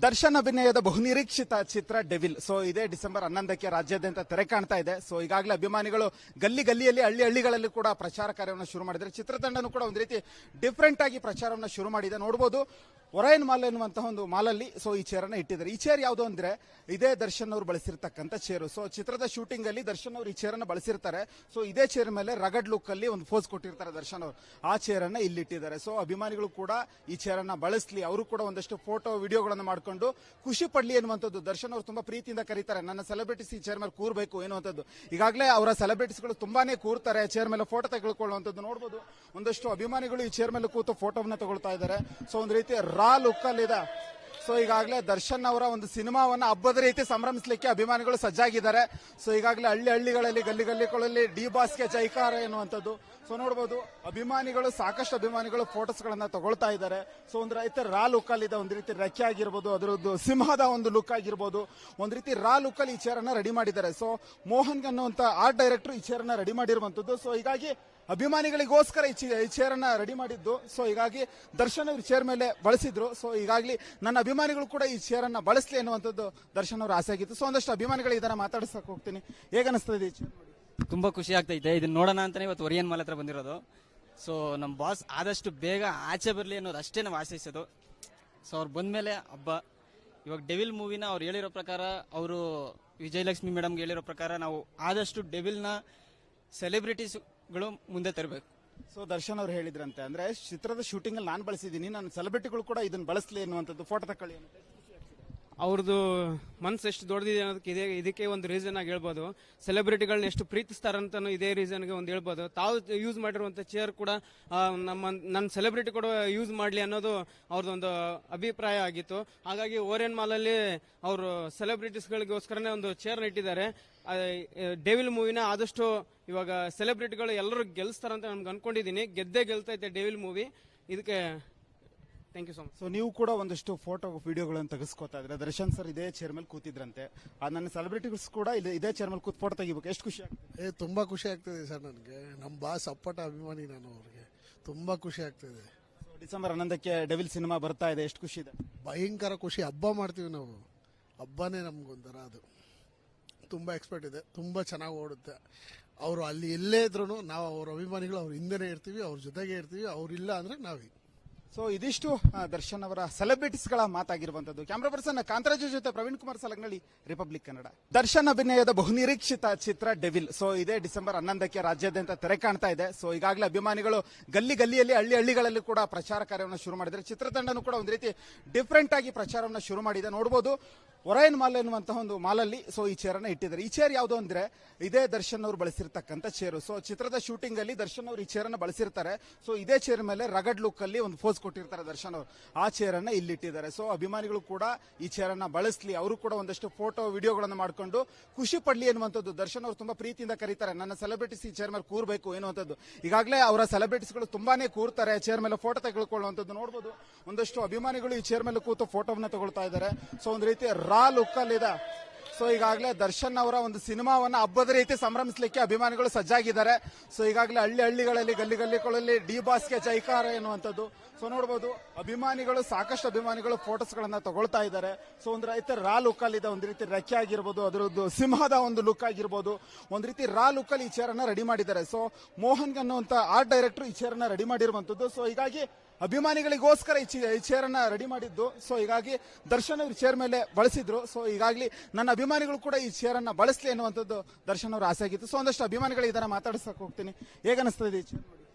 ದರ್ಶನ್ ಅಭಿನಯದ ಬಹುನಿರೀಕ್ಷಿತ ಚಿತ್ರ devil. So ಇದೇ ಡಿಸೆಂಬರ್ 11ಕ್ಕೆ ರಾಜ್ಯಾದ್ಯಂತ ತೆರೆ ಕಾಣ್ತಾ ಇದೆ. ಸೊ ಈಗಾಗಲೇ ಅಭಿಮಾನಿಗಳು ಗಲ್ಲಿಯಲ್ಲಿ ಹಳ್ಳಿಗಳಲ್ಲಿ ಕೂಡ ಪ್ರಚಾರ ಕಾರ್ಯವನ್ನು ಶುರು ಮಾಡಿದ್ದಾರೆ. ಚಿತ್ರತಂಡನೂ ಕೂಡ ಒಂದು ರೀತಿ ಡಿಫ್ರೆಂಟ್ ಆಗಿ ಪ್ರಚಾರವನ್ನು ಶುರು ಮಾಡಿದೆ. ನೋಡಬಹುದು ಒರೈನ್ ಮಾಲ್ ಎನ್ನುವಂತಹ ಒಂದು ಮಾಲಲ್ಲಿ ಸೊ ಈ ಚೇರನ್ನು ಇಟ್ಟಿದ್ದಾರೆ. ಈ ಚೇರ್ ಯಾವುದು ಅಂದ್ರೆ ಇದೇ ದರ್ಶನ್ ಅವರು ಬಳಸಿರ್ತಕ್ಕಂಥ ಚೇರು. ಸೊ ಚಿತ್ರದ ಶೂಟಿಂಗ್ ಅಲ್ಲಿ ದರ್ಶನ್ ಅವರು ಈ ಚೇರನ್ನು ಬಳಸಿರ್ತಾರೆ. ಸೊ ಇದೇ ಚೇರ್ ಮೇಲೆ ರಗಡ್ ಲುಕ್ ಅಲ್ಲಿ ಒಂದು ಫೋಸ್ ಕೊಟ್ಟಿರ್ತಾರೆ ದರ್ಶನ್ ಅವರು. ಆ ಚೇರನ್ನ ಇಲ್ಲಿಟ್ಟಿದ್ದಾರೆ. ಸೊ ಅಭಿಮಾನಿಗಳು ಕೂಡ ಈ ಚೇರನ್ನ ಬಳಸಲಿ, ಅವರು ಕೂಡ ಒಂದಷ್ಟು ಫೋಟೋ ವಿಡಿಯೋಗಳನ್ನು ಮಾಡ್ಕೊಂಡು ಖುಷಿ ಪಡ್ಲಿ ಎನ್ನುವಂಥದ್ದು. ದರ್ಶನ್ ಅವರು ತುಂಬಾ ಪ್ರೀತಿಯಿಂದ ಕರೀತಾರೆ, ನನ್ನ ಸೆಲೆಬ್ರಿಟೀಸ್ ಈ ಚೇರ್ ಮೇಲೆ ಕೂರ್ಬೇಕು ಎನ್ನುವಂಥದ್ದು. ಈಗಾಗಲೇ ಅವರ ಸೆಲೆಬ್ರಿಟೀಸ್ಗಳು ತುಂಬಾನೇ ಕೂರ್ತಾರೆ, ಚೇರ್ ಮೇಲೆ ಫೋಟೋ ತೆಗೆದುಕೊಳ್ಳುವಂಥದ್ದು ನೋಡಬಹುದು. ಒಂದಷ್ಟು ಅಭಿಮಾನಿಗಳು ಈ ಚೇರ್ ಮೇಲೆ ಕೂತು ಫೋಟೋವನ್ನ ತಗೊಳ್ತಾ ಇದ್ದಾರೆ. ಸೊ ಒಂದು ರೀತಿ ರಾ ಲುಕ್ ಅಲ್ಲಿ ಇದೆ. ಸೊ ಈಗಾಗಲೇ ದರ್ಶನ್ ಅವರ ಒಂದು ಸಿನಿಮಾವನ್ನ ಹಬ್ಬದ ರೀತಿ ಸಂಭ್ರಮಿಸಲಿಕ್ಕೆ ಅಭಿಮಾನಿಗಳು ಸಜ್ಜಾಗಿದ್ದಾರೆ. ಸೊ ಈಗಾಗಲೇ ಹಳ್ಳಿಗಳಲ್ಲಿ ಗಲ್ಲಿಗಳಲ್ಲಿ ಡಿ ಬಾಸ್ಗೆ ಜೈಕಾರ ಎನ್ನುವಂಥದ್ದು. ಸೊ ನೋಡಬಹುದು ಅಭಿಮಾನಿಗಳು, ಸಾಕಷ್ಟು ಅಭಿಮಾನಿಗಳು ಫೋಟೋಸ್ ಗಳನ್ನ ತಗೊಳ್ತಾ ಇದ್ದಾರೆ. ಸೊ ಒಂದು ರೀತಿ ರಾ ಲುಕ್ ಅಲ್ಲಿ ಇದೆ, ಒಂದು ರೀತಿ ರೆಕ್ಕೆ ಆಗಿರ್ಬೋದು, ಅದರದ್ದು ಸಿಂಹದ ಒಂದು ಲುಕ್ ಆಗಿರ್ಬೋದು, ಒಂದು ರೀತಿ ರಾ ಲುಕ್ ಅಲ್ಲಿ ಈ ಚೇರ್ ಅನ್ನ ರೆಡಿ ಮಾಡಿದ್ದಾರೆ. ಸೊ ಮೋಹನ್ ಅನ್ನುವಂತ ಆರ್ಟ್ ಡೈರೆಕ್ಟರ್ ಈ ಚೇರ್ ಅನ್ನ ರೆಡಿ ಮಾಡಿರುವಂತದ್ದು. ಸೊ ಹೀಗಾಗಿ ಅಭಿಮಾನಿಗಳಿಗೋಸ್ಕರ ಈ ಚೇರ್ ಅನ್ನ ರೆಡಿ ಮಾಡಿದ್ದು. ಸೊ ಹೀಗಾಗಿ ದರ್ಶನ್ ಅವರು ಚೇರ್ ಮೇಲೆ ಬಳಸಿದ್ರು. ಸೊ ಈಗಾಗಲೇ ನನ್ನ ಅಭಿಮಾನಿಗಳು ಕೂಡ ಈ ಚೇರ್ ಅನ್ನ ಬಳಸಲಿ ಎನ್ನುವಂಥದ್ದು ದರ್ಶನ್ ಅವರ ಆಸೆ ಆಗಿತ್ತು. ಸೊ ಒಂದಷ್ಟು ಅಭಿಮಾನಿಗಳು ಇದನ್ನ ಮಾತಾಡಿಸಕ್ ಹೋಗ್ತೀನಿ. ಹೇಗನ್ನಿಸ್ತದೆ ಈ ಚೇರ್? ತುಂಬಾ ಖುಷಿ ಆಗ್ತೈತೆ. ಇದನ್ನ ನೋಡೋಣ ಅಂತಾನೆ ಇವತ್ತು ಒರಿಯನ್ ಮಾಲ್ ಹತ್ರ ಬಂದಿರೋದು. ಸೊ ನಮ್ಮ ಬಾಸ್ ಆದಷ್ಟು ಬೇಗ ಆಚೆ ಬರಲಿ ಅನ್ನೋದು ಅಷ್ಟೇ ನಾವು ಆಶಿಸೋದು. ಸೊ ಅವ್ರು ಬಂದ್ಮೇಲೆ ಹಬ್ಬ. ಇವಾಗ ಡೆವಿಲ್ ಮೂವಿನ ಅವ್ರು ಹೇಳಿರೋ ಪ್ರಕಾರ, ಅವರು ವಿಜಯಲಕ್ಷ್ಮಿ ಮೇಡಮ್ಗೆ ಹೇಳಿರೋ ಪ್ರಕಾರ ನಾವು ಆದಷ್ಟು ಡೆವಿಲ್ನ ಸೆಲೆಬ್ರಿಟೀಸ್ಗಳು ಮುಂದೆ ತರಬೇಕು. ಸೊ ದರ್ಶನ್ ಅವರು ಹೇಳಿದ್ರಂತೆ, ಅಂದ್ರೆ ಚಿತ್ರದ ಶೂಟಿಂಗ್ ಅಲ್ಲಿ ನಾನು ಬಳಸಿದ್ದೀನಿ, ನನ್ನ ಸೆಲೆಬ್ರಿಟಿಗಳು ಕೂಡ ಇದನ್ನ ಬಳಸಲಿ ಎನ್ನುವಂಥದ್ದು. ಫೋಟೋ ತಕೊಳ್ಳಿ ಅಂತ ಅವ್ರದ್ದು ಮನಸ್ಸು ಎಷ್ಟು ದೊಡ್ಡದಿದೆ ಅನ್ನೋದಕ್ಕೆ ಇದಕ್ಕೆ ಒಂದು ರೀಸನ್ ಆಗಿ ಹೇಳ್ಬೋದು. ಸೆಲೆಬ್ರಿಟಿಗಳನ್ನ ಎಷ್ಟು ಪ್ರೀತಿಸ್ತಾರಂತನೂ ಇದೇ ರೀಸನ್ಗೆ ಒಂದು ಹೇಳ್ಬೋದು. ತಾವು ಯೂಸ್ ಮಾಡಿರುವಂತ ಚೇರ್ ಕೂಡ ನನ್ನ ಸೆಲೆಬ್ರಿಟಿ ಕೂಡ ಯೂಸ್ ಮಾಡಲಿ ಅನ್ನೋದು ಅವ್ರದ್ದೊಂದು ಅಭಿಪ್ರಾಯ ಆಗಿತ್ತು. ಹಾಗಾಗಿ ಓರಿಯನ್ ಮಾಲಲ್ಲಿ ಅವರು ಸೆಲೆಬ್ರಿಟೀಸ್ಗಳಿಗೋಸ್ಕರನೇ ಒಂದು ಚೇರ್ನ ಇಟ್ಟಿದ್ದಾರೆ. ಡೆವಿಲ್ ಮೂವಿನ ಆದಷ್ಟು ಇವಾಗ ಸೆಲೆಬ್ರಿಟಿಗಳು ಎಲ್ಲರೂ ಗೆಲ್ಲಿಸ್ತಾರಂತ ನಮ್ಗೆ ಅನ್ಕೊಂಡಿದ್ದೀನಿ. ಗೆದ್ದೇ ಗೆಲ್ತೈತೆ ಡೆವಿಲ್ ಮೂವಿ. ಇದಕ್ಕೆ thank you so much. So ನೀವು ಕೂಡ ಒಂದಷ್ಟು ಫೋಟೋ ವಿಡಿಯೋಗಳನ್ನು ತೆಗೆಸ್ಕೋತಾ ಇದ್ರೆ, ದರ್ಶನ್ ಸರ್ ಇದೇ ಚೇರ್ ಮೇಲೆ ಕೂತಿದ್ರಂತೆ, ನನ್ನ ಸೆಲೆಬ್ರಿಟೀಸ್ ಕೂಡ ಇದೇ ಚೇರ್ ಮೇಲೆ ಕೂತ್ ಫೋಟೋ ತೆಗಿಬೇಕು. ಎಷ್ಟು ಖುಷಿ ಆಗ್ತದೆ? ತುಂಬಾ ಖುಷಿ ಆಗ್ತದೆ ಸರ್. ನನಗೆ ನಮ್ಮ ಬಾಸ್ ಅಪ್ಪಟ ಅಭಿಮಾನಿ ನಾನು, ಅವ್ರಿಗೆ ತುಂಬಾ ಖುಷಿ ಆಗ್ತದೆ. ಡಿಸೆಂಬರ್ 11ಕ್ಕೆ ಡೆವಿಲ್ ಸಿನಿಮಾ ಬರ್ತಾ ಇದೆ, ಎಷ್ಟು ಖುಷಿ ಇದೆ? ಭಯಂಕರ ಖುಷಿ. ಹಬ್ಬ ಮಾಡ್ತೀವಿ ನಾವು, ಹಬ್ಬನೇ ನಮ್ಗೊಂಥರ ಅದು. ತುಂಬಾ ಎಕ್ಸ್ಪರ್ಟ್ ಇದೆ, ತುಂಬಾ ಚೆನ್ನಾಗಿ ಓಡುತ್ತೆ. ಅವರು ಅಲ್ಲಿ ಎಲ್ಲೇ ಇದ್ರು ನಾವು ಅವ್ರ ಅಭಿಮಾನಿಗಳು ಅವ್ರ ಹಿಂದೆನೇ ಇರ್ತೀವಿ, ಅವ್ರ ಜೊತೆಗೆ ಇರ್ತೀವಿ. ಅವ್ರಿಲ್ಲ ಅಂದ್ರೆ ನಾವೇ. ಸೊ ಇದಿಷ್ಟು ದರ್ಶನ್ ಅವರ ಸೆಲೆಬ್ರಿಟೀಸ್ಗಳ ಮಾತಾಗಿರುವಂತದ್ದು. ಕ್ಯಾಮ್ರಾ ಪರ್ಸನ್ ಕಾಂತರಾಜು ಜೊತೆ ಪ್ರವೀಣ್ ಕುಮಾರ್ ಸಲಗನಳ್ಳಿ, ರಿಪಬ್ಲಿಕ್ ಕನ್ನಡ. ದರ್ಶನ್ ಅಭಿನಯದ ಬಹುನಿರೀಕ್ಷಿತ ಚಿತ್ರ ಡೆವಿಲ್. ಸೊ ಇದೇ ಡಿಸೆಂಬರ್ 11ಕ್ಕೆ ರಾಜ್ಯಾದ್ಯಂತ ತೆರೆ ಕಾಣ್ತಾ ಇದೆ. ಸೊ ಈಗಾಗಲೇ ಅಭಿಮಾನಿಗಳು ಗಲ್ಲಿಯಲ್ಲಿ ಹಳ್ಳಿಗಳಲ್ಲಿ ಕೂಡ ಪ್ರಚಾರ ಕಾರ್ಯವನ್ನು ಶುರು ಮಾಡಿದ್ದಾರೆ. ಚಿತ್ರತಂಡನೂ ಕೂಡ ಒಂದು ರೀತಿ ಡಿಫ್ರೆಂಟ್ ಆಗಿ ಪ್ರಚಾರವನ್ನು ಶುರು ಮಾಡಿದೆ. ನೋಡಬಹುದು ಒರೈನ್ ಮಾಲ್ ಎನ್ನುವಂತಹ ಒಂದು ಮಾಲಲ್ಲಿ ಸೊ ಈ ಚೇರನ್ನ ಇಟ್ಟಿದ್ದಾರೆ. ಈ ಚೇರ್ ಯಾವುದು ಅಂದ್ರೆ ಇದೇ ದರ್ಶನ್ ಅವರು ಬಳಸಿರ್ತಕ್ಕಂಥ ಚೇರು. ಸೊ ಚಿತ್ರದ ಶೂಟಿಂಗ್ ಅಲ್ಲಿ ದರ್ಶನ್ ಅವರು ಈ ಚೇರನ್ನ ಬಳಸಿರ್ತಾರೆ. ಸೊ ಇದೇ ಚೇರ್ ಮೇಲೆ ರಗಡ್ ಲುಕ್ ಅಲ್ಲಿ ಒಂದು ಫೋಸ್ ಕೊಟ್ಟಿರ್ತಾರೆ ದರ್ಶನ್ ಅವರು. ಆ ಚೇರನ್ನ ಇಲ್ಲಿಟ್ಟಿದ್ದಾರೆ. ಸೊ ಅಭಿಮಾನಿಗಳು ಕೂಡ ಈ ಚೇರನ್ನ ಬಳಸಲಿ, ಅವರು ಕೂಡ ಒಂದಷ್ಟು ಫೋಟೋ ವಿಡಿಯೋಗಳನ್ನು ಮಾಡ್ಕೊಂಡು ಖುಷಿ ಪಡ್ಲಿ ಎನ್ನುವಂಥದ್ದು. ದರ್ಶನ್ ಅವರು ತುಂಬಾ ಪ್ರೀತಿಯಿಂದ ಕರೀತಾರೆ, ನನ್ನ ಸೆಲೆಬ್ರಿಟೀಸ್ ಈ ಚೇರ್ ಮೇಲೆ ಕೂರ್ಬೇಕು ಎನ್ನುವಂಥದ್ದು. ಈಗಾಗಲೇ ಅವರ ಸೆಲೆಬ್ರಿಟೀಸ್ಗಳು ತುಂಬಾನೇ ಕೂರ್ತಾರೆ, ಚೇರ್ ಮೇಲೆ ಫೋಟೋ ತೆಗೆದುಕೊಳ್ಳುವಂಥದ್ದು ನೋಡಬಹುದು. ಒಂದಷ್ಟು ಅಭಿಮಾನಿಗಳು ಈ ಚೇರ್ ಮೇಲೆ ಕೂತು ಫೋಟೋವನ್ನ ತಗೊಳ್ತಾ ಇದ್ದಾರೆ. ಸೊ ಒಂದು ರೀತಿ ರಾ ಲುಕ್ ಅಲ್ಲಿ ಇದೆ. ಸೊ ಈಗಾಗಲೇ ದರ್ಶನ್ ಅವರ ಒಂದು ಸಿನಿಮಾವನ್ನ ಹಬ್ಬದ ರೀತಿ ಸಂಭ್ರಮಿಸಲಿಕ್ಕೆ ಅಭಿಮಾನಿಗಳು ಸಜ್ಜಾಗಿದ್ದಾರೆ. ಸೊ ಈಗಾಗಲೇ ಹಳ್ಳಿಗಳಲ್ಲಿ ಗಲ್ಲಿಗಳಲ್ಲಿ ಡಿ ಬಾಸ್ಗೆ ಜೈಕಾರ ಎನ್ನುವಂಥದ್ದು. ಸೊ ನೋಡಬಹುದು ಅಭಿಮಾನಿಗಳು, ಸಾಕಷ್ಟು ಅಭಿಮಾನಿಗಳು ಫೋಟೋಸ್ ಗಳನ್ನ ತಗೊಳ್ತಾ ಇದ್ದಾರೆ. ಸೊ ಒಂದು ರೀತಿ ರಾ ಲುಕ್ ಅಲ್ಲಿ ಇದೆ, ಒಂದು ರೀತಿ ರೆಕ್ಕೆ ಆಗಿರ್ಬೋದು, ಅದರದ್ದು ಸಿಂಹದ ಒಂದು ಲುಕ್ ಆಗಿರ್ಬೋದು, ಒಂದು ರೀತಿ ರಾ ಲುಕ್ ಅಲ್ಲಿ ಈ ಚೇರ್ ಅನ್ನ ರೆಡಿ ಮಾಡಿದ್ದಾರೆ. ಸೊ ಮೋಹನ್ ಅನ್ನುವಂತ ಆರ್ಟ್ ಡೈರೆಕ್ಟರ್ ಈ ಚೇರ್ ಅನ್ನ ರೆಡಿ ಮಾಡಿರುವಂತದ್ದು. ಸೊ ಹೀಗಾಗಿ ಅಭಿಮಾನಿಗಳಿಗೋಸ್ಕರ ಈ ಚೇರ್ ಅನ್ನ ರೆಡಿ ಮಾಡಿದ್ದು. ಸೊ ಹೀಗಾಗಿ ದರ್ಶನ್ ಅವರು ಚೇರ್ ಮೇಲೆ ಬಳಸಿದ್ರು. ಸೊ ಈಗಾಗಲೇ ನನ್ನ ಅಭಿಮಾನಿಗಳು ಕೂಡ ಈ ಚೇರ್ ಅನ್ನ ಬಳಸಲಿ ಎನ್ನುವಂಥದ್ದು ದರ್ಶನ್ ಅವರ ಆಸೆ ಆಗಿತ್ತು. ಸೊ ಒಂದಷ್ಟು ಅಭಿಮಾನಿಗಳು ಇದನ್ನ ಮಾತಾಡಿಸಕ್ ಹೋಗ್ತೀನಿ. ಹೇಗನ್ನಿಸ್ತದೆ ಈ ಚೇರ್?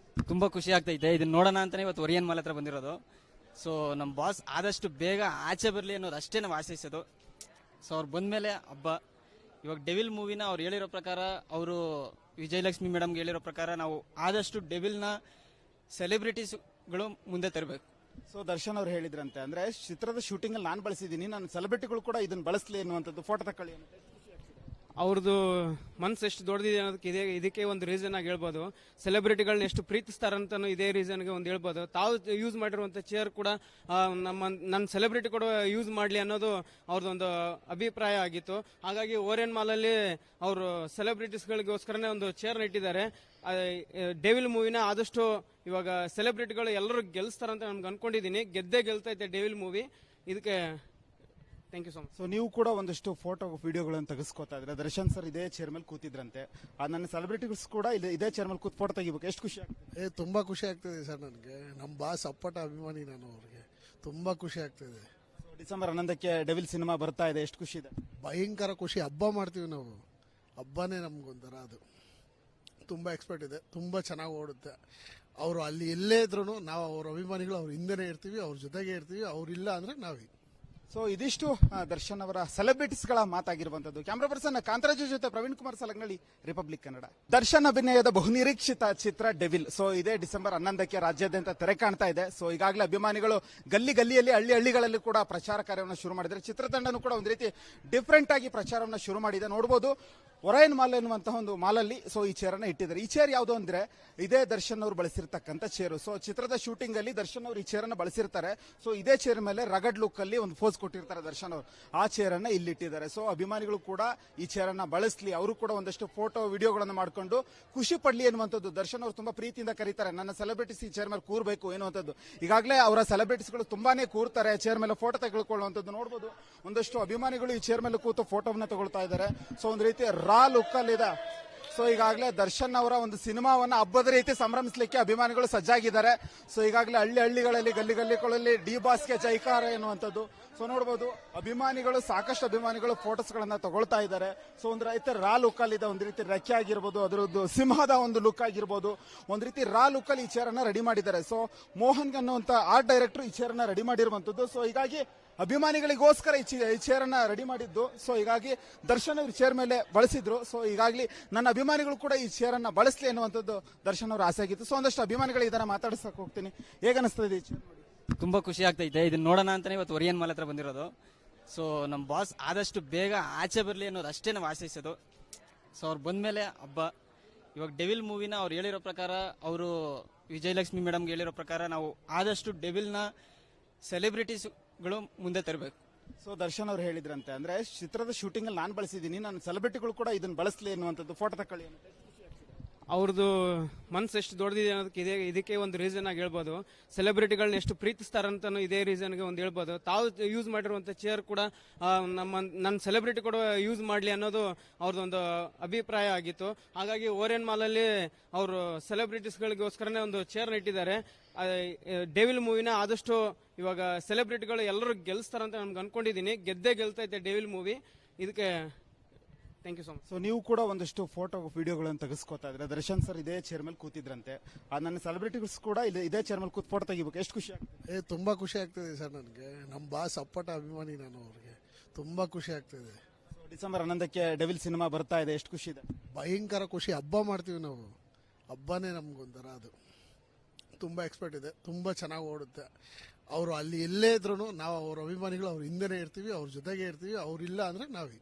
ತುಂಬಾ ಖುಷಿ ಆಗ್ತೈತೆ. ಇದನ್ನ ನೋಡೋಣ ಅಂತಾನೆ ಇವತ್ತು ಒರಿಯನ್ ಮಾಲ್ ಹತ್ರ ಬಂದಿರೋದು. ಸೊ ನಮ್ಮ ಬಾಸ್ ಆದಷ್ಟು ಬೇಗ ಆಚೆ ಬರಲಿ ಅನ್ನೋದು ಅಷ್ಟೇ ನಾವು ಆಶಿಸೋದು. ಸೊ ಅವ್ರು ಬಂದ್ಮೇಲೆ ಹಬ್ಬ. ಇವಾಗ ಡೆವಿಲ್ ಮೂವಿನ ಅವ್ರು ಹೇಳಿರೋ ಪ್ರಕಾರ, ಅವರು ವಿಜಯಲಕ್ಷ್ಮಿ ಮೇಡಮ್ಗೆ ಹೇಳಿರೋ ಪ್ರಕಾರ ನಾವು ಆದಷ್ಟು ಡೆವಿಲ್ನ ಸೆಲೆಬ್ರಿಟೀಸ್ಗಳು ಮುಂದೆ ತರಬೇಕು. ಸೊ ದರ್ಶನ್ ಅವರು ಹೇಳಿದ್ರಂತೆ, ಅಂದ್ರೆ ಚಿತ್ರದ ಶೂಟಿಂಗ್ ಅಲ್ಲಿ ನಾನು ಬಳಸಿದ್ದೀನಿ, ನನ್ನ ಸೆಲೆಬ್ರಿಟಿಗಳು ಕೂಡ ಇದನ್ನ ಬಳಸಲಿ ಎನ್ನುವಂಥದ್ದು. ಫೋಟೋ ತಕೊಳ್ಳಿ ಅಂತ ಅವ್ರದ್ದು ಮನಸ್ಸು ಎಷ್ಟು ದೊಡ್ಡದಿದೆ ಅನ್ನೋದಕ್ಕೆ ಇದಕ್ಕೆ ಒಂದು ರೀಸನ್ ಆಗಿ ಹೇಳ್ಬೋದು. ಸೆಲೆಬ್ರಿಟಿಗಳನ್ನ ಎಷ್ಟು ಪ್ರೀತಿಸ್ತಾರಂತನೂ ಇದೇ ರೀಸನ್ಗೆ ಒಂದು ಹೇಳ್ಬೋದು. ತಾವು ಯೂಸ್ ಮಾಡಿರುವಂತ ಚೇರ್ ಕೂಡ ನನ್ನ ಸೆಲೆಬ್ರಿಟಿ ಕೂಡ ಯೂಸ್ ಮಾಡಲಿ ಅನ್ನೋದು ಅವ್ರದ್ದೊಂದು ಅಭಿಪ್ರಾಯ ಆಗಿತ್ತು. ಹಾಗಾಗಿ ಓರಿಯನ್ ಮಾಲಲ್ಲಿ ಅವರು ಸೆಲೆಬ್ರಿಟೀಸ್ಗಳಿಗೋಸ್ಕರನೇ ಒಂದು ಚೇರ್ನ ಇಟ್ಟಿದ್ದಾರೆ. ಡೆವಿಲ್ ಮೂವಿನ ಆದಷ್ಟು ಇವಾಗ ಸೆಲೆಬ್ರಿಟಿಗಳು ಎಲ್ಲರೂ ಗೆಲ್ಲಿಸ್ತಾರಂತ ನಮ್ಗೆ ಅನ್ಕೊಂಡಿದ್ದೀನಿ. ಗೆದ್ದೇ ಗೆಲ್ತೈತೆ ಡೆವಿಲ್ ಮೂವಿ. ಇದಕ್ಕೆ thank you so much. So ನೀವು ಕೂಡ ಒಂದಷ್ಟು ಫೋಟೋ ವಿಡಿಯೋಗಳನ್ನು ತೆಗೆಸ್ಕೊತಾ ಇದ್ರೆ ದರ್ಶನ್ ಸರ್ ಇದೇ ಚೇರ್ ಮೇಲೆ ಕೂತಿದ್ರಂತೆ, ನನ್ನ ಸೆಲೆಬ್ರಿಟೀಸ್ ಕೂಡ ಇದೇ ಚೇರ್ ಮೇಲೆ ಕೂತ್ ಫೋಟೋ ತೆಗಿಬೇಕು, ಎಷ್ಟು ಖುಷಿ ಆಗ್ತದೆ? ತುಂಬಾ ಖುಷಿ ಆಗ್ತದೆ ಸರ್. ನನಗೆ ನಮ್ಮ ಬಾಸ್ ಅಪ್ಪಟ ಅಭಿಮಾನಿ ನಾನು, ಅವ್ರಿಗೆ ತುಂಬಾ ಖುಷಿ ಆಗ್ತದೆ. ಡಿಸೆಂಬರ್ 11ಕ್ಕೆ ಡೆವಿಲ್ ಸಿನಿಮಾ ಬರ್ತಾ ಇದೆ, ಎಷ್ಟು ಖುಷಿ ಇದೆ? ಭಯಂಕರ ಖುಷಿ. ಹಬ್ಬ ಮಾಡ್ತೀವಿ ನಾವು, ಹಬ್ಬನೇ ನಮ್ಗೊಂಥರ ಅದು. ತುಂಬ ಎಕ್ಸ್ಪರ್ಟ್ ಇದೆ, ತುಂಬ ಚೆನ್ನಾಗಿ ಓಡುತ್ತೆ. ಅವರು ಅಲ್ಲಿ ಎಲ್ಲೇ ಇದ್ರೂ ನಾವು ಅವ್ರ ಅಭಿಮಾನಿಗಳು ಅವ್ರ ಹಿಂದೆನೇ ಇರ್ತೀವಿ, ಅವ್ರ ಜೊತೆಗೆ ಇರ್ತೀವಿ. ಅವ್ರಿಲ್ಲ ಅಂದ್ರೆ ನಾವೇ. ಸೊ ಇದಿಷ್ಟು ದರ್ಶನ್ ಅವರ ಸೆಲೆಬ್ರಿಟೀಸ್ಗಳ ಮಾತಾಗಿರುವಂತದ್ದು. ಕ್ಯಾಮ್ರಾ ಪರ್ಸನ್ ಕಾಂತರಾಜು ಜೊತೆ ಪ್ರವೀಣ್ ಕುಮಾರ್ ಸಲಗ್ನಳ್ಳಿ, ರಿಪಬ್ಲಿಕ್ ಕನ್ನಡ. ದರ್ಶನ್ ಅಭಿನಯದ ಬಹುನಿರೀಕ್ಷಿತ ಚಿತ್ರ ಡೆವಿಲ್ ಸೊ ಇದೇ ಡಿಸೆಂಬರ್ 11ಕ್ಕೆ ರಾಜ್ಯಾದ್ಯಂತ ತೆರೆ ಕಾಣ್ತಾ ಇದೆ. ಸೊ ಈಗಾಗಲೇ ಅಭಿಮಾನಿಗಳು ಗಲ್ಲಿಯಲ್ಲಿ ಹಳ್ಳಿಗಳಲ್ಲಿ ಕೂಡ ಪ್ರಚಾರ ಕಾರ್ಯವನ್ನು ಶುರು ಮಾಡಿದ್ದಾರೆ. ಚಿತ್ರತಂಡನೂ ಕೂಡ ಒಂದು ರೀತಿ ಡಿಫ್ರೆಂಟ್ ಆಗಿ ಪ್ರಚಾರವನ್ನು ಶುರು ಮಾಡಿದೆ. ನೋಡಬಹುದು ಒರೈನ್ ಮಾಲ್ ಎನ್ನುವಂತಹ ಒಂದು ಮಾಲಲ್ಲಿ ಸೊ ಈ ಚೇರನ್ನ ಇಟ್ಟಿದ್ದಾರೆ. ಈ ಚೇರ್ ಯಾವುದು ಅಂದ್ರೆ ಇದೇ ದರ್ಶನ್ ಅವರು ಬಳಸಿರ್ತಕ್ಕಂಥ ಚೇರು. ಸೊ ಚಿತ್ರದ ಶೂಟಿಂಗ್ ಅಲ್ಲಿ ದರ್ಶನ್ ಅವರು ಈ ಚೇರನ್ನ ಬಳಸಿರ್ತಾರೆ. ಸೊ ಇದೇ ಚೇರ್ ಮೇಲೆ ರಗಡ್ ಲುಕ್ ಅಲ್ಲಿ ಒಂದು ಫೋಸ್ ಕೊಟ್ಟಿರ್ತಾರೆ ದರ್ಶನ್ ಅವರು, ಆ ಚೇರನ್ನ ಇಲ್ಲಿಟ್ಟಿದ್ದಾರೆ. ಸೊ ಅಭಿಮಾನಿಗಳು ಕೂಡ ಈ ಚೇರನ್ನ ಬಳಸಲಿ, ಅವರು ಕೂಡ ಒಂದಷ್ಟು ಫೋಟೋ ವಿಡಿಯೋಗಳನ್ನು ಮಾಡ್ಕೊಂಡು ಖುಷಿ ಪಡ್ಲಿ ಎನ್ನುವಂಥದ್ದು. ದರ್ಶನ್ ಅವರು ತುಂಬಾ ಪ್ರೀತಿಯಿಂದ ಕರೀತಾರೆ, ನನ್ನ ಸೆಲೆಬ್ರಿಟೀಸ್ ಈ ಚೇರ್ ಮೇಲೆ ಕೂರ್ಬೇಕು ಎನ್ನುವಂಥದ್ದು. ಈಗಾಗಲೇ ಅವರ ಸೆಲೆಬ್ರಿಟೀಸ್ಗಳು ತುಂಬಾನೇ ಕೂರ್ತಾರೆ, ಚೇರ್ ಮೇಲೆ ಫೋಟೋ ತೆಗೆದುಕೊಳ್ಳುವಂಥದ್ದು ನೋಡಬಹುದು. ಒಂದಷ್ಟು ಅಭಿಮಾನಿಗಳು ಈ ಚೇರ್ ಮೇಲೆ ಕೂತು ಫೋಟೋವನ್ನ ತಗೊಳ್ತಾ ಇದ್ದಾರೆ. ಸೊ ಒಂದು ರೀತಿ ರಾ ಲುಕ್ ಅಲ್ಲಿ ಇದೆ. ಸೊ ಈಗಾಗಲೇ ದರ್ಶನ್ ಅವರ ಒಂದು ಸಿನಿಮಾವನ್ನ ಹಬ್ಬದ ರೀತಿ ಸಂಭ್ರಮಿಸಲಿಕ್ಕೆ ಅಭಿಮಾನಿಗಳು ಸಜ್ಜಾಗಿದ್ದಾರೆ. ಸೊ ಈಗಾಗಲೇ ಹಳ್ಳಿಗಳಲ್ಲಿ ಗಲ್ಲಿಗಳಲ್ಲಿ ಡಿ ಬಾಸ್ಗೆ ಜೈಕಾರ ಎನ್ನುವಂಥದ್ದು. ಸೊ ನೋಡಬಹುದು ಅಭಿಮಾನಿಗಳು, ಸಾಕಷ್ಟು ಅಭಿಮಾನಿಗಳು ಫೋಟೋಸ್ ಗಳನ್ನ ತಗೊಳ್ತಾ ಇದ್ದಾರೆ. ಸೊ ಒಂದು ರೀತಿ ರಾ ಲುಕ್ ಅಲ್ಲಿ ಇದೆ, ಒಂದು ರೀತಿ ರೆಕ್ಕೆ ಆಗಿರ್ಬೋದು, ಅದರದ್ದು ಸಿಂಹದ ಒಂದು ಲುಕ್ ಆಗಿರ್ಬೋದು, ಒಂದು ರೀತಿ ರಾ ಲುಕ್ ಅಲ್ಲಿ ಈ ಚೇರ್ ಅನ್ನ ರೆಡಿ ಮಾಡಿದ್ದಾರೆ. ಸೊ ಮೋಹನ್ ಅನ್ನುವಂತ ಆರ್ಟ್ ಡೈರೆಕ್ಟರ್ ಈ ಚೇರ್ ಅನ್ನ ರೆಡಿ ಮಾಡಿರುವಂತದ್ದು. ಸೊ ಹೀಗಾಗಿ ಅಭಿಮಾನಿಗಳಿಗೋಸ್ಕರ ಈ ಚೇರ್ ಅನ್ನ ರೆಡಿ ಮಾಡಿದ್ದು. ಸೊ ಹೀಗಾಗಿ ದರ್ಶನ್ ಅವರು ಚೇರ್ ಮೇಲೆ ಬಳಸಿದ್ರು. ಸೊ ಈಗಾಗಲೇ ನನ್ನ ಅಭಿಮಾನಿಗಳು ಕೂಡ ಈ ಚೇರ್ ಅನ್ನ ಬಳಸಲಿ ಎನ್ನುವಂಥದ್ದು ದರ್ಶನ್ ಅವರ ಆಸೆ ಆಗಿತ್ತು. ಸೊ ಒಂದಷ್ಟು ಅಭಿಮಾನಿಗಳು ಇದನ್ನ ಮಾತಾಡ್ಸಕ್ ಹೋಗ್ತೀನಿ. ಹೇಗನ್ನಿಸ್ತದೆ ಈ ಚೇರ್ ನೋಡಿ? ತುಂಬಾ ಖುಷಿ ಆಗ್ತೈತೆ, ಇದನ್ನ ನೋಡೋಣ ಅಂತಾನೆ ಇವತ್ತು ಒರಿಯನ್ ಮಾಲ್ ಹತ್ರ ಬಂದಿರೋದು. ಸೊ ನಮ್ಮ ಬಾಸ್ ಆದಷ್ಟು ಬೇಗ ಆಚೆ ಬರಲಿ ಅನ್ನೋದು ಅಷ್ಟೇ ನಾವು ಆಶಿಸೋದು. ಸೊ ಅವ್ರು ಬಂದ್ಮೇಲೆ ಹಬ್ಬ. ಇವಾಗ ಡೆವಿಲ್ ಮೂವಿನ ಅವ್ರು ಹೇಳಿರೋ ಪ್ರಕಾರ, ಅವರು ವಿಜಯಲಕ್ಷ್ಮಿ ಮೇಡಮ್ಗೆ ಹೇಳಿರೋ ಪ್ರಕಾರ ನಾವು ಆದಷ್ಟು ಡೆವಿಲ್ನ ಸೆಲೆಬ್ರಿಟೀಸ್ಗಳು ಮುಂದೆ ತರಬೇಕು. ಸೊ ದರ್ಶನ್ ಅವರು ಹೇಳಿದ್ರಂತೆ, ಅಂದ್ರೆ ಚಿತ್ರದ ಶೂಟಿಂಗ್ ಅಲ್ಲಿ ನಾನು ಬಳಸಿದ್ದೀನಿ, ನನ್ನ ಸೆಲೆಬ್ರಿಟಿಗಳು ಕೂಡ ಇದನ್ನ ಬಳಸಲಿ ಎನ್ನುವಂಥದ್ದು. ಫೋಟೋ ತಕೊಳ್ಳಿ ಅಂತ ಅವ್ರದ್ದು ಮನ್ಸು ಎಷ್ಟು ದೊಡ್ಡದಿದೆ ಅನ್ನೋದಕ್ಕೆ ಇದಕ್ಕೆ ಒಂದು ರೀಸನ್ ಆಗಿ ಹೇಳ್ಬೋದು. ಸೆಲೆಬ್ರಿಟಿಗಳನ್ನ ಎಷ್ಟು ಪ್ರೀತಿಸ್ತಾರಂತನೂ ಇದೇ ರೀಸನ್ಗೆ ಒಂದು ಹೇಳ್ಬೋದು. ತಾವು ಯೂಸ್ ಮಾಡಿರುವಂಥ ಚೇರ್ ಕೂಡ ನನ್ನ ಸೆಲೆಬ್ರಿಟಿ ಕೂಡ ಯೂಸ್ ಮಾಡಲಿ ಅನ್ನೋದು ಅವ್ರದ್ದೊಂದು ಅಭಿಪ್ರಾಯ ಆಗಿತ್ತು. ಹಾಗಾಗಿ ಓರಿಯನ್ ಮಾಲಲ್ಲಿ ಅವರು ಸೆಲೆಬ್ರಿಟೀಸ್ಗಳಿಗೋಸ್ಕರನೇ ಒಂದು ಚೇರ್ನ ಇಟ್ಟಿದ್ದಾರೆ. ಡೆವಿಲ್ ಮೂವಿನ ಆದಷ್ಟು ಇವಾಗ ಸೆಲೆಬ್ರಿಟಿಗಳು ಎಲ್ಲರೂ ಗೆಲ್ಲಿಸ್ತಾರಂತ ನಮ್ಗೆ ಅನ್ಕೊಂಡಿದ್ದೀನಿ. ಗೆದ್ದೇ ಗೆಲ್ತೈತೆ ಡೆವಿಲ್ ಮೂವಿ. ಇದಕ್ಕೆ thank you so much. So ನೀವು ಕೂಡ ಒಂದಷ್ಟು ಫೋಟೋ ವಿಡಿಯೋಗಳನ್ನು ತೆಗೆಸ್ಕೊತಾ ಇದ್ರೆ ದರ್ಶನ್ ಸರ್ ಇದೇ ಚೇರ್ ಮೇಲೆ ಕೂತಿದ್ರಂತೆ, ನನ್ನ ಸೆಲೆಬ್ರಿಟೀಸ್ ಕೂಡ ಇದೇ ಚೇರ್ ಮೇಲೆ ಕೂತ್ ಫೋಟೋ ತೆಗಿಬೇಕು, ಎಷ್ಟು ಖುಷಿ ಆಗ್ತದೆ? ತುಂಬಾ ಖುಷಿ ಆಗ್ತದೆ ಸರ್. ನನಗೆ ನಮ್ಮ ಬಾಸ್ ಅಪ್ಪಟ ಅಭಿಮಾನಿ ನಾನು, ಅವ್ರಿಗೆ ತುಂಬಾ ಖುಷಿ ಆಗ್ತದೆ. ಡಿಸೆಂಬರ್ 11ಕ್ಕೆ ಡೆವಿಲ್ ಸಿನಿಮಾ ಬರ್ತಾ ಇದೆ, ಎಷ್ಟು ಖುಷಿ ಇದೆ? ಭಯಂಕರ ಖುಷಿ. ಹಬ್ಬ ಮಾಡ್ತೀವಿ ನಾವು, ಹಬ್ಬನೇ ನಮ್ಗೊಂಥರ ಅದು. ತುಂಬ ಎಕ್ಸ್ಪರ್ಟ್ ಇದೆ, ತುಂಬ ಚೆನ್ನಾಗಿ ಓಡುತ್ತೆ. ಅವರು ಅಲ್ಲಿ ಎಲ್ಲೇ ಇದ್ರೂ ನಾವು ಅವ್ರ ಅಭಿಮಾನಿಗಳು ಅವ್ರ ಹಿಂದೆನೇ ಇರ್ತೀವಿ, ಅವ್ರ ಜೊತೆಗೆ ಇರ್ತೀವಿ. ಅವ್ರಿಲ್ಲ ಅಂದ್ರೆ ನಾವೇ.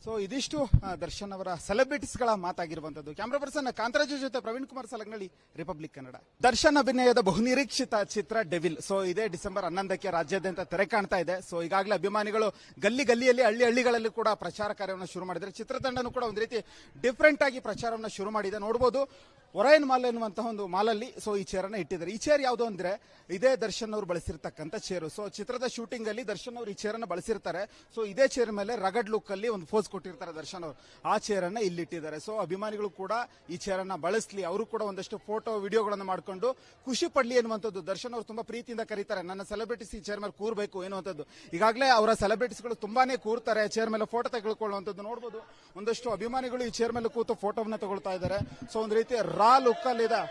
ಸೊ ಇದಿಷ್ಟು ದರ್ಶನ್ ಅವರ ಸೆಲೆಬ್ರಿಟೀಸ್ಗಳ ಮಾತಾಗಿರುವಂತದ್ದು. ಕ್ಯಾಮ್ರಾ ಪರ್ಸನ್ ಕಾಂತರಾಜು ಜೊತೆ ಪ್ರವೀಣ್ ಕುಮಾರ್ ಸಲಗ್ನಳ್ಳಿ, ರಿಪಬ್ಲಿಕ್ ಕನ್ನಡ. ದರ್ಶನ್ ಅಭಿನಯದ ಬಹುನಿರೀಕ್ಷಿತ ಚಿತ್ರ ಡೆವಿಲ್ ಸೊ ಇದೇ ಡಿಸೆಂಬರ್ 11ಕ್ಕೆ ರಾಜ್ಯಾದ್ಯಂತ ತೆರೆ ಕಾಣ್ತಾ ಇದೆ. ಸೊ ಈಗಾಗಲೇ ಅಭಿಮಾನಿಗಳು ಗಲ್ಲಿಯಲ್ಲಿ ಹಳ್ಳಿಗಳಲ್ಲಿ ಕೂಡ ಪ್ರಚಾರ ಕಾರ್ಯವನ್ನು ಶುರು ಮಾಡಿದ್ದಾರೆ. ಚಿತ್ರತಂಡನೂ ಕೂಡ ಒಂದು ರೀತಿ ಡಿಫ್ರೆಂಟ್ ಆಗಿ ಪ್ರಚಾರವನ್ನು ಶುರು ಮಾಡಿದೆ. ನೋಡಬಹುದು ಒರೈನ್ ಮಾಲ್ ಎನ್ನುವಂತಹ ಒಂದು ಮಾಲಲ್ಲಿ ಸೊ ಈ ಚೇರ್ ಅನ್ನ ಇಟ್ಟಿದ್ದಾರೆ. ಈ ಚೇರ್ ಯಾವುದು ಅಂದ್ರೆ ಇದೇ ದರ್ಶನ್ ಅವರು ಬಳಸಿರ್ತಕ್ಕಂಥ ಚೇರು. ಸೊ ಚಿತ್ರದ ಶೂಟಿಂಗ್ ಅಲ್ಲಿ ದರ್ಶನ್ ಅವರು ಈ ಚೇರ್ ಅನ್ನ ಬಳಸಿರ್ತಾರೆ. ಸೊ ಇದೇ ಚೇರ್ ಮೇಲೆ ರಗಡ್ ಲುಕ್ ಅಲ್ಲಿ ಒಂದು ಫೋಸ್ ಕೊಟ್ಟಿರ್ತಾರೆ ದರ್ಶನ್ ಅವರು, ಆ ಚೇರ್ ಅನ್ನ ಇಲ್ಲಿಟ್ಟಿದ್ದಾರೆ. ಸೊ ಅಭಿಮಾನಿಗಳು ಕೂಡ ಈ ಚೇರ್ ಅನ್ನ ಬಳಸಲಿ, ಅವರು ಕೂಡ ಒಂದಷ್ಟು ಫೋಟೋ ವಿಡಿಯೋಗಳನ್ನು ಮಾಡ್ಕೊಂಡು ಖುಷಿ ಪಡ್ಲಿ ಎನ್ನುವಂಥದ್ದು. ದರ್ಶನ್ ಅವರು ತುಂಬಾ ಪ್ರೀತಿಯಿಂದ ಕರೀತಾರೆ, ನನ್ನ ಸೆಲೆಬ್ರಿಟೀಸ್ ಈ ಚೇರ್ ಮೇಲೆ ಕೂರ್ಬೇಕು ಎನ್ನುವಂಥದ್ದು. ಈಗಾಗಲೇ ಅವರ ಸೆಲೆಬ್ರಿಟೀಸ್ಗಳು ತುಂಬಾನೇ ಕೂರ್ತಾರೆ, ಚೇರ್ ಮೇಲೆ ಫೋಟೋ ತೆಗೆದುಕೊಳ್ಳುವಂಥದ್ದು ನೋಡಬಹುದು. ಒಂದಷ್ಟು ಅಭಿಮಾನಿಗಳು ಈ ಚೇರ್ ಮೇಲೆ ಕೂತು ಫೋಟೋವನ್ನ ತಗೊಳ್ತಾ ಇದ್ದಾರೆ. ಸೊ ಒಂದು ರೀತಿ ರಾ ಲುಕ್ ಅಲ್ಲಿ ಇದೆ.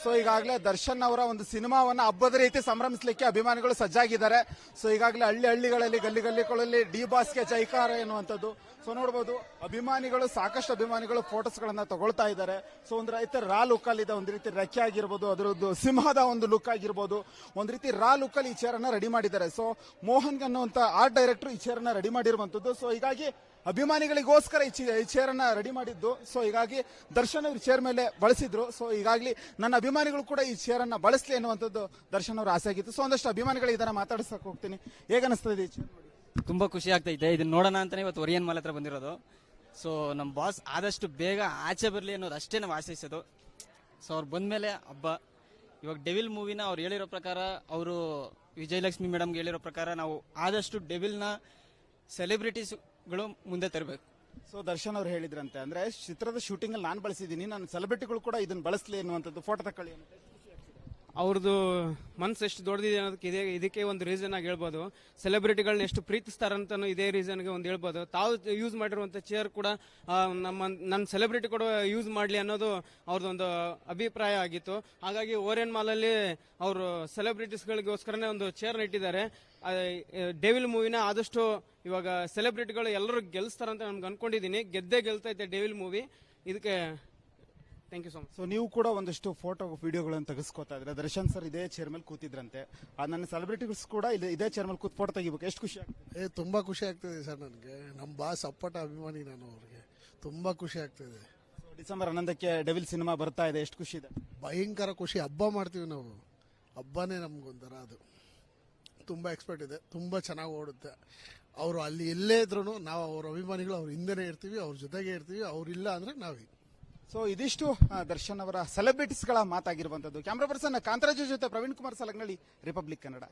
ಸೊ ಈಗಾಗಲೇ ದರ್ಶನ್ ಅವರ ಒಂದು ಸಿನಿಮಾವನ್ನ ಹಬ್ಬದ ರೀತಿ ಸಂಭ್ರಮಿಸಲಿಕ್ಕೆ ಅಭಿಮಾನಿಗಳು ಸಜ್ಜಾಗಿದ್ದಾರೆ. ಸೊ ಈಗಾಗಲೇ ಹಳ್ಳಿಗಳಲ್ಲಿ ಗಲ್ಲಿಗಳಲ್ಲಿ ಡಿ ಬಾಸ್ಗೆ ಜೈಕಾರ ಎನ್ನುವಂಥದ್ದು. ಸೊ ನೋಡಬಹುದು ಅಭಿಮಾನಿಗಳು, ಸಾಕಷ್ಟು ಅಭಿಮಾನಿಗಳು ಫೋಟೋಸ್ ಗಳನ್ನ ತಗೊಳ್ತಾ ಇದ್ದಾರೆ. ಸೊ ಒಂದು ರೀತಿ ರಾ ಲುಕ್ ಅಲ್ಲಿ ಇದೆ, ಒಂದು ರೀತಿ ರೆಕ್ಕೆ ಆಗಿರ್ಬೋದು, ಅದರದ್ದು ಸಿಂಹದ ಒಂದು ಲುಕ್ ಆಗಿರ್ಬೋದು, ಒಂದು ರೀತಿ ರಾ ಲುಕ್ ಅಲ್ಲಿ ಈ ಚೇರ್ ಅನ್ನ ರೆಡಿ ಮಾಡಿದ್ದಾರೆ. ಸೊ ಮೋಹನ್ ಅನ್ನುವಂತ ಆರ್ಟ್ ಡೈರೆಕ್ಟರ್ ಈ ಚೇರ್ ಅನ್ನ ರೆಡಿ ಮಾಡಿರುವಂತದ್ದು. ಸೊ ಹೀಗಾಗಿ ಅಭಿಮಾನಿಗಳಿಗೋಸ್ಕರ ಈ ಚೇರ್ ಅನ್ನ ರೆಡಿ ಮಾಡಿದ್ದು. ಸೊ ಹೀಗಾಗಿ ದರ್ಶನ್ ಅವರು ಚೇರ್ ಮೇಲೆ ಬಳಸಿದ್ರು. ಸೊ ಈಗಾಗಲೇ ನನ್ನ ಅಭಿಮಾನಿಗಳು ಕೂಡ ಈ ಚೇರ್ ಅನ್ನ ಬಳಸಲಿ ಎನ್ನುವಂಥದ್ದು ದರ್ಶನ್ ಅವರ ಆಸೆ ಆಗಿತ್ತು. ಸೊ ಒಂದಷ್ಟು ಅಭಿಮಾನಿಗಳು ಇದನ್ನ ಮಾತಾಡ್ಸಕ್ ಹೋಗ್ತೀನಿ. ಹೇಗನ್ನಿಸ್ತದೆ ಈ ಚೇರ್ ನೋಡಿ? ತುಂಬಾ ಖುಷಿ ಆಗ್ತೈತೆ, ಇದನ್ನ ನೋಡೋಣ ಅಂತಾನೆ ಇವತ್ತು ಒರಿಯನ್ ಮಾಲ್ ಹತ್ರ ಬಂದಿರೋದು. ಸೊ ನಮ್ಮ ಬಾಸ್ ಆದಷ್ಟು ಬೇಗ ಆಚೆ ಬರಲಿ ಅನ್ನೋದು ಅಷ್ಟೇ ನಾವು ಆಶಿಸೋದು. ಸೊ ಅವ್ರು ಬಂದ್ಮೇಲೆ ಹಬ್ಬ. ಇವಾಗ ಡೆವಿಲ್ ಮೂವಿನ ಅವ್ರು ಹೇಳಿರೋ ಪ್ರಕಾರ, ಅವರು ವಿಜಯಲಕ್ಷ್ಮಿ ಮೇಡಮ್ಗೆ ಹೇಳಿರೋ ಪ್ರಕಾರ ನಾವು ಆದಷ್ಟು ಡೆವಿಲ್ನ ಸೆಲೆಬ್ರಿಟೀಸ್ಗಳು ಮುಂದೆ ತರಬೇಕು. ಸೊ ದರ್ಶನ್ ಅವ್ರು ಹೇಳಿದ್ರಂತೆ, ಅಂದ್ರೆ ಚಿತ್ರದ ಶೂಟಿಂಗ್ ಅಲ್ಲಿ ನಾನು ಬಳಸಿದ್ದೀನಿ, ನಾನು ಸೆಲೆಬ್ರಿಟಿಗಳು ಕೂಡ ಇದನ್ನ ಬಳಸಲಿ ಅನ್ನುವಂಥದ್ದು. ಫೋಟೋ ತಕೊಳ್ಳಿ ಅಂತ. ಅವ್ರದ್ದು ಮನ್ಸು ಎಷ್ಟು ದೊಡ್ಡದಿದೆ ಅನ್ನೋದಕ್ಕೆ ಇದಕ್ಕೆ ಒಂದು ರೀಸನ್ ಆಗಿ ಹೇಳ್ಬೋದು. ಸೆಲೆಬ್ರಿಟಿಗಳನ್ನ ಎಷ್ಟು ಪ್ರೀತಿಸ್ತಾರಂತನೂ ಇದೇ ರೀಸನ್ಗೆ ಒಂದು ಹೇಳ್ಬೋದು. ತಾವು ಯೂಸ್ ಮಾಡಿರುವಂತ ಚೇರ್ ಕೂಡ ನನ್ನ ಸೆಲೆಬ್ರಿಟಿ ಕೂಡ ಯೂಸ್ ಮಾಡಲಿ ಅನ್ನೋದು ಅವ್ರದ್ದೊಂದು ಅಭಿಪ್ರಾಯ ಆಗಿತ್ತು. ಹಾಗಾಗಿ ಓರಿಯನ್ ಮಾಲಲ್ಲಿ ಅವರು ಸೆಲೆಬ್ರಿಟೀಸ್ಗಳಿಗೋಸ್ಕರನೇ ಒಂದು ಚೇರ್ ಇಟ್ಟಿದ್ದಾರೆ. ಡೆವಿಲ್ ಮೂವಿನ ಆದಷ್ಟು ಇವಾಗ ಸೆಲೆಬ್ರಿಟಿಗಳು ಎಲ್ಲರೂ ಗೆಲ್ಲಿಸ್ತಾರಂತ ನಮ್ಗೆ ಅನ್ಕೊಂಡಿದ್ದೀನಿ. ಗೆದ್ದೇ ಗೆಲ್ತೈತೆ ಡೆವಿಲ್ ಮೂವಿ. ಇದಕ್ಕೆ thank you so much. So ನೀವು ಕೂಡ ಒಂದಷ್ಟು ಫೋಟೋ ವಿಡಿಯೋಗಳನ್ನು ತೆಗೆಸ್ಕೋತಾ ಇದ್ರೆ, ದರ್ಶನ್ ಸರ್ ಇದೇ ಚೇರ್ ಮೇಲೆ ಕೂತಿದ್ರಂತೆ, ನನ್ನ ಸೆಲೆಬ್ರಿಟೀಸ್ ಕೂಡ ಇದೇ ಚೇರ್ ಮೇಲೆ ಕೂತ್ ಫೋಟೋ ತೆಗಿಬೇಕು, ಎಷ್ಟು ಖುಷಿ ಆಗ್ತದೆ? ತುಂಬಾ ಖುಷಿ ಆಗ್ತದೆ ಸರ್. ನನಗೆ ನಮ್ಮ ಬಾಸ್ ಅಪ್ಪಟ ಅಭಿಮಾನಿ ನಾನು, ಅವ್ರಿಗೆ ತುಂಬಾ ಖುಷಿ ಆಗ್ತದೆ. ಡಿಸೆಂಬರ್ 11ಕ್ಕೆ ಡೆವಿಲ್ ಸಿನಿಮಾ ಬರ್ತಾ ಇದೆ, ಎಷ್ಟು ಖುಷಿ ಇದೆ? ಭಯಂಕರ ಖುಷಿ. ಹಬ್ಬ ಮಾಡ್ತೀವಿ ನಾವು, ಹಬ್ಬನೇ ನಮ್ಗೊಂಥರ ಅದು. ತುಂಬಾ ಎಕ್ಸ್ಪೆಕ್ಟ್ ಇದೆ, ತುಂಬಾ ಚೆನ್ನಾಗಿ ಓಡುತ್ತೆ. ಅವರು ಅಲ್ಲಿ ಎಲ್ಲೇ ಇದ್ರು ನಾವು ಅವ್ರ ಅಭಿಮಾನಿಗಳು ಅವ್ರ ಹಿಂದೆನೇ ಇರ್ತೀವಿ, ಅವ್ರ ಜೊತೆಗೆ ಇರ್ತೀವಿ. ಅವ್ರಿಲ್ಲ ಅಂದ್ರೆ ನಾವೇ. ಸೊ ಇದಿಷ್ಟು ದರ್ಶನ್ ಅವರ ಸೆಲೆಬ್ರಿಟೀಸ್ಗಳ ಮಾತಾಗಿರುವಂತದ್ದು. ಕ್ಯಾಮ್ರಾ ಪರ್ಸನ್ ಕಾಂತರಾಜು ಜೊತೆ ಪ್ರವೀಣ್ ಕುಮಾರ್ ಸಲಗ್ನಳ್ಳಿ, ರಿಪಬ್ಲಿಕ್ ಕನ್ನಡ.